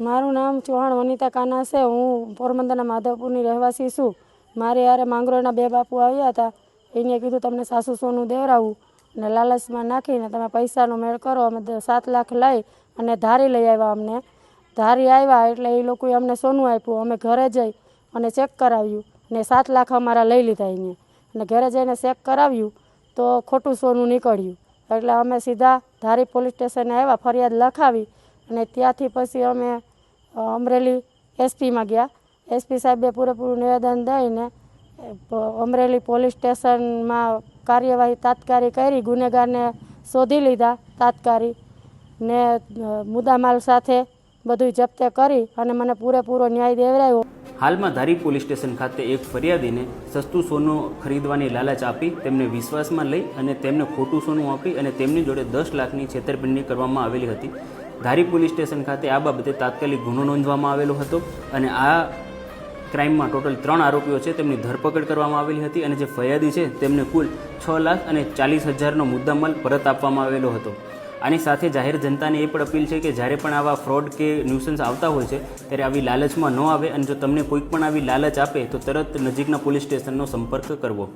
મારું નામ ચૌહાણ વનિતા કાના છે। હું પોરબંદરના માધવપુરની રહેવાસી છું। મારે યારે માંગરોળના બે બાપુ આવ્યા હતા। એને કીધું તમને સાસુ સોનું દેવરાવું ને લાલચમાં નાખીને તમે પૈસાનો મેળ કરો। અમે 7 લાખ લઈ અને ધારી લઈ આવ્યા। અમને ધારી આવ્યા એટલે એ લોકોએ અમને સોનું આપ્યું। અમે ઘરે જઈ અને ચેક કરાવ્યું ને 7 લાખ અમારા લઈ લીધા એને। અને ઘરે જઈને ચેક કરાવ્યું તો ખોટું સોનું નીકળ્યું। એટલે અમે સીધા ધારી પોલીસ સ્ટેશને આવ્યા, ફરિયાદ લખાવી અને ત્યાંથી પછી અમે અમરેલી એસપીમાં ગયા। એસપી સાહેબે પૂરેપૂરું નિવેદન દઈને અમરેલી પોલીસ સ્ટેશનમાં કાર્યવાહી તાત્કાલિક કરી, ગુનેગારને શોધી લીધા તાત્કાલિક ને મુદ્દામાલ સાથે બધું જપ્તે કરી અને મને પૂરેપૂરો ન્યાય દેવરાયો। હાલમાં ધારી પોલીસ સ્ટેશન ખાતે એક ફરિયાદીને સસ્તું સોનું ખરીદવાની લાલચ આપી તેમને વિશ્વાસમાં લઈ અને તેમને ખોટું સોનું આપી અને તેમની જોડે 10 લાખની છેતરપિંડી કરવામાં આવેલી હતી। ધારી પોલીસ સ્ટેશન ખાતે આ બાબતે તાત્કાલિક ગુનો નોંધવામાં આવેલો હતો અને આ ક્રાઇમમાં ટોટલ 3 આરોપીઓ છે તેમની ધરપકડ કરવામાં આવેલી હતી અને જે ફરિયાદી છે તેમને કુલ 6,40,000નો મુદ્દામાલ પરત આપવામાં આવેલો હતો। આની સાથે જાહેર જનતાને એ પણ અપીલ છે કે જ્યારે પણ આવા ફ્રોડ કે ન્યુસન્સ આવતા હોય છે ત્યારે આવી લાલચમાં ન આવે અને જો તમને કોઈક પણ આવી લાલચ આપે તો તરત નજીકના પોલીસ સ્ટેશનનો સંપર્ક કરવો।